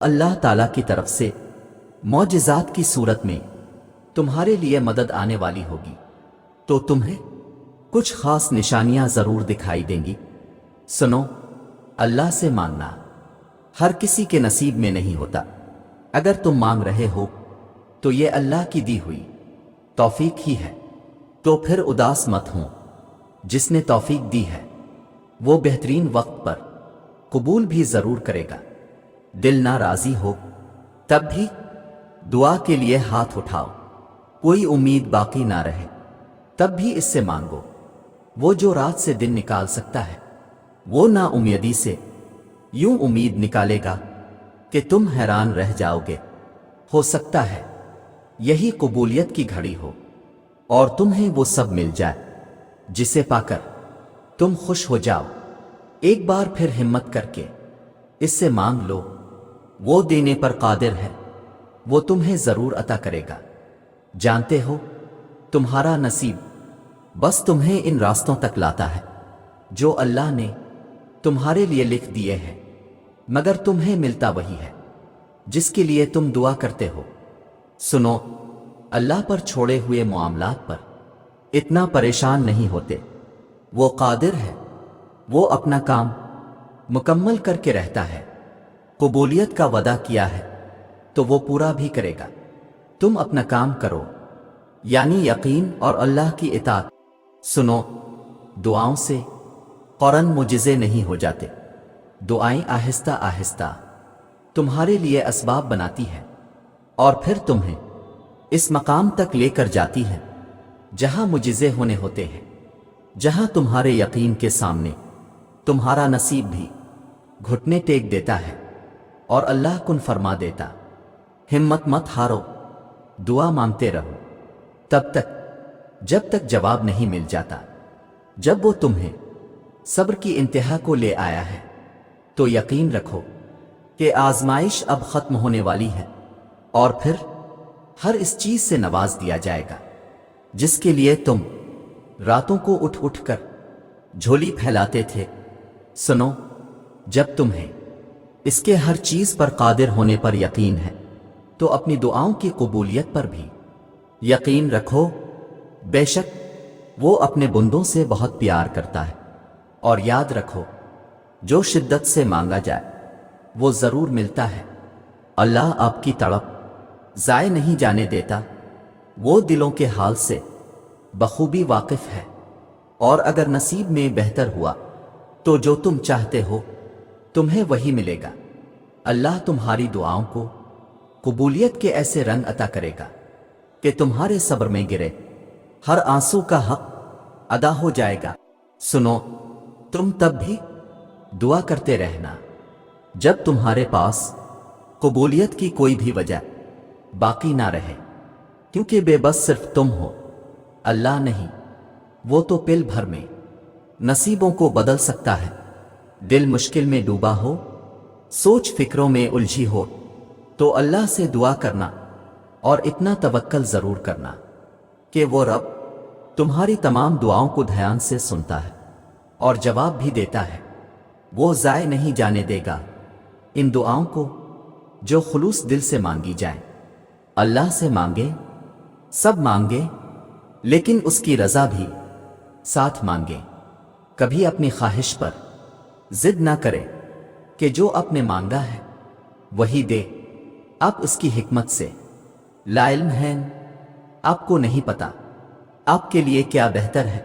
اللہ تعالیٰ کی طرف سے معجزات کی صورت میں تمہارے لیے مدد آنے والی ہوگی تو تمہیں کچھ خاص نشانیاں ضرور دکھائی دیں گی۔ سنو، اللہ سے مانگنا ہر کسی کے نصیب میں نہیں ہوتا۔ اگر تم مانگ رہے ہو تو یہ اللہ کی دی ہوئی توفیق ہی ہے، تو پھر اداس مت ہوں۔ جس نے توفیق دی ہے وہ بہترین وقت پر قبول بھی ضرور کرے گا۔ دل نہ راضی ہو تب بھی دعا کے لیے ہاتھ اٹھاؤ، کوئی امید باقی نہ رہے تب بھی اس سے مانگو۔ وہ جو رات سے دن نکال سکتا ہے وہ نا امیدی سے یوں امید نکالے گا کہ تم حیران رہ جاؤ گے۔ ہو سکتا ہے یہی قبولیت کی گھڑی ہو اور تمہیں وہ سب مل جائے جسے پا کر تم خوش ہو جاؤ۔ ایک بار پھر ہمت کر کے اس سے مانگ لو، وہ دینے پر قادر ہے، وہ تمہیں ضرور عطا کرے گا۔ جانتے ہو تمہارا نصیب بس تمہیں ان راستوں تک لاتا ہے جو اللہ نے تمہارے لیے لکھ دیے ہیں، مگر تمہیں ملتا وہی ہے جس کے لیے تم دعا کرتے ہو۔ سنو، اللہ پر چھوڑے ہوئے معاملات پر اتنا پریشان نہیں ہوتے، وہ قادر ہے، وہ اپنا کام مکمل کر کے رہتا ہے۔ قبولیت کا وعدہ کیا ہے تو وہ پورا بھی کرے گا۔ تم اپنا کام کرو، یعنی یقین اور اللہ کی اطاعت۔ سنو، دعاؤں سے فوراً معجزے نہیں ہو جاتے، دعائیں آہستہ آہستہ تمہارے لیے اسباب بناتی ہے اور پھر تمہیں اس مقام تک لے کر جاتی ہے جہاں معجزے ہونے ہوتے ہیں، جہاں تمہارے یقین کے سامنے تمہارا نصیب بھی گھٹنے ٹیک دیتا ہے اور اللہ کن فرما دیتا۔ ہمت مت ہارو، دعا مانگتے رہو تب تک جب تک جواب نہیں مل جاتا۔ جب وہ تمہیں صبر کی انتہا کو لے آیا ہے تو یقین رکھو کہ آزمائش اب ختم ہونے والی ہے اور پھر ہر اس چیز سے نواز دیا جائے گا جس کے لیے تم راتوں کو اٹھ اٹھ کر جھولی پھیلاتے تھے۔ سنو، جب تمہیں اس کے ہر چیز پر قادر ہونے پر یقین ہے تو اپنی دعاؤں کی قبولیت پر بھی یقین رکھو۔ بے شک وہ اپنے بندوں سے بہت پیار کرتا ہے، اور یاد رکھو جو شدت سے مانگا جائے وہ ضرور ملتا ہے۔ اللہ آپ کی تڑپ ضائع نہیں جانے دیتا، وہ دلوں کے حال سے بخوبی واقف ہے، اور اگر نصیب میں بہتر ہوا تو جو تم چاہتے ہو تمہیں وہی ملے گا۔ اللہ تمہاری دعاؤں کو قبولیت کے ایسے رنگ عطا کرے گا کہ تمہارے صبر میں گرے ہر آنسو کا حق ادا ہو جائے گا۔ سنو، تم تب بھی دعا کرتے رہنا جب تمہارے پاس قبولیت کی کوئی بھی وجہ باقی نہ رہے، کیونکہ بے بس صرف تم ہو، اللہ نہیں۔ وہ تو پل بھر میں نصیبوں کو بدل سکتا ہے۔ دل مشکل میں ڈوبا ہو، سوچ فکروں میں الجھی ہو تو اللہ سے دعا کرنا اور اتنا توکل ضرور کرنا کہ وہ رب تمہاری تمام دعاؤں کو دھیان سے سنتا ہے اور جواب بھی دیتا ہے۔ وہ ضائع نہیں جانے دے گا ان دعاؤں کو جو خلوص دل سے مانگی جائیں۔ اللہ سے مانگے، سب مانگے، لیکن اس کی رضا بھی ساتھ مانگے۔ کبھی اپنی خواہش پر ضد نہ کرے کہ جو آپ نے مانگا ہے وہی دے۔ آپ اس کی حکمت سے لا علم ہیں، آپ کو نہیں پتا آپ کے لیے کیا بہتر ہے،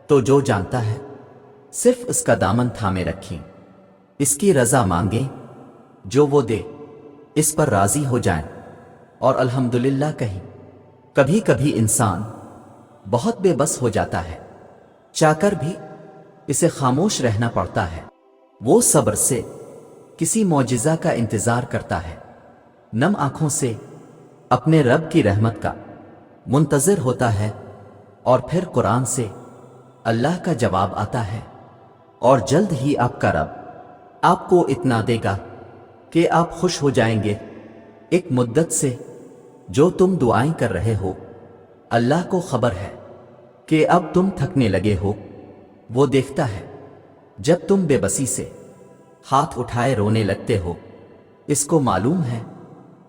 تو جو جانتا ہے صرف اس کا دامن تھامے رکھیں، اس کی رضا مانگیں، جو وہ دے اس پر راضی ہو جائیں اور الحمدللہ کہیں۔ کبھی کبھی انسان بہت بے بس ہو جاتا ہے، چاہ کر بھی اسے خاموش رہنا پڑتا ہے۔ وہ صبر سے کسی معجزہ کا انتظار کرتا ہے، نم آنکھوں سے اپنے رب کی رحمت کا منتظر ہوتا ہے، اور پھر قرآن سے اللہ کا جواب آتا ہے، اور جلد ہی آپ کا رب آپ کو اتنا دے گا کہ آپ خوش ہو جائیں گے۔ ایک مدت سے جو تم دعائیں کر رہے ہو اللہ کو خبر ہے کہ اب تم تھکنے لگے ہو۔ وہ دیکھتا ہے جب تم بے بسی سے ہاتھ اٹھائے رونے لگتے ہو اس کو معلوم ہے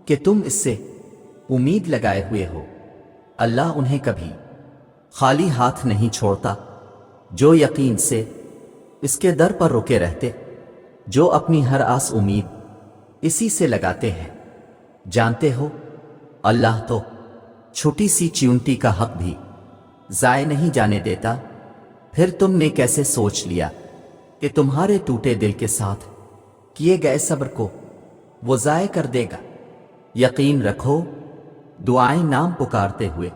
کہ تم اس سے امید لگائے ہوئے ہو۔ اللہ انہیں کبھی خالی ہاتھ نہیں چھوڑتا، جو یقین سے اس کے در پر رکے رہتے، جو اپنی ہر آس امید اسی سے لگاتے ہیں۔ جانتے ہو اللہ تو چھوٹی سی چیونٹی کا حق بھی ضائع نہیں جانے دیتا، پھر تم نے کیسے سوچ لیا کہ تمہارے ٹوٹے دل کے ساتھ کیے گئے صبر کو وہ ضائع کر دے گا؟ یقین رکھو دعائیں نام پکارتے ہوئے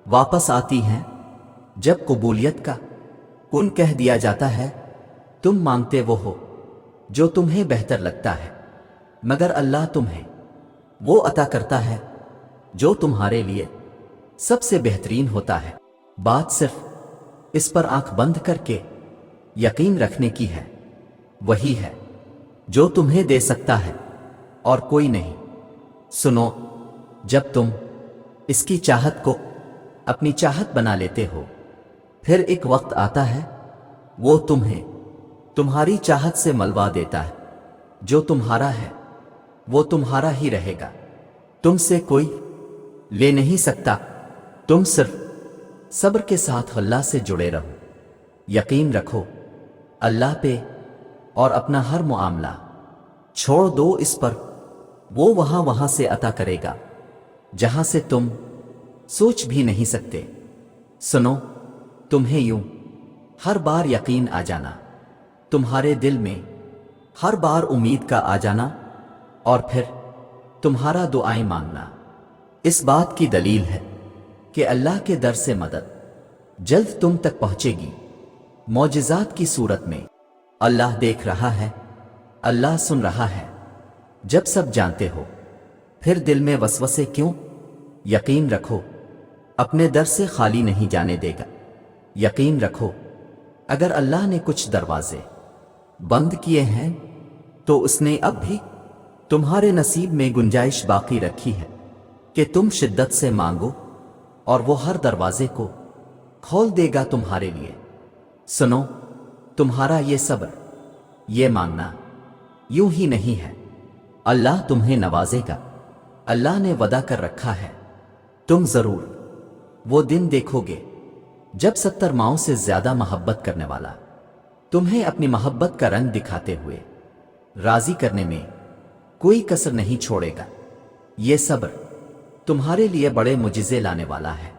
واپس آتی ہیں۔ جب قبولیت کا کن کہہ دیا جاتا ہے، تم مانگتے وہ ہو جو تمہیں بہتر لگتا ہے، مگر اللہ تمہیں وہ عطا کرتا ہے جو تمہارے لیے سب سے بہترین ہوتا ہے۔ بات صرف اس پر آنکھ بند کر کے یقین رکھنے کی ہے، وہی ہے جو تمہیں دے سکتا ہے اور کوئی نہیں۔ سنو، جب تم اس کی چاہت کو اپنی چاہت بنا لیتے ہو، پھر ایک وقت آتا ہے وہ تمہیں تمہاری چاہت سے ملوا دیتا ہے۔ جو تمہارا ہے وہ تمہارا ہی رہے گا، تم سے کوئی لے نہیں سکتا۔ تم صرف صبر کے ساتھ اللہ سے جڑے رہو، یقین رکھو اللہ پہ، اور اپنا ہر معاملہ چھوڑ دو اس پر۔ وہ وہاں سے عطا کرے گا جہاں سے تم سوچ بھی نہیں سکتے۔ سنو، تمہیں یوں ہر بار یقین آ جانا، تمہارے دل میں ہر بار امید کا آ جانا، اور پھر تمہارا دعائیں مانگنا، اس بات کی دلیل ہے کہ اللہ کے در سے مدد جلد تم تک پہنچے گی، معجزات کی صورت میں۔ اللہ دیکھ رہا ہے، اللہ سن رہا ہے۔ جب سب جانتے ہو، پھر دل میں وسوسے کیوں؟ یقین رکھو اپنے در سے خالی نہیں جانے دے گا۔ یقین رکھو اگر اللہ نے کچھ دروازے بند کیے ہیں تو اس نے اب بھی تمہارے نصیب میں گنجائش باقی رکھی ہے کہ تم شدت سے مانگو اور وہ ہر دروازے کو کھول دے گا تمہارے لیے۔ سنو، تمہارا یہ صبر، یہ مانگنا یوں ہی نہیں ہے، اللہ تمہیں نوازے گا۔ اللہ نے وعدہ کر رکھا ہے، تم ضرور وہ دن دیکھو گے جب 70 ماؤں سے زیادہ محبت کرنے والا تمہیں اپنی محبت کا رنگ دکھاتے ہوئے راضی کرنے میں کوئی کسر نہیں چھوڑے گا۔ یہ صبر تمہارے لیے بڑے معجزے لانے والا ہے۔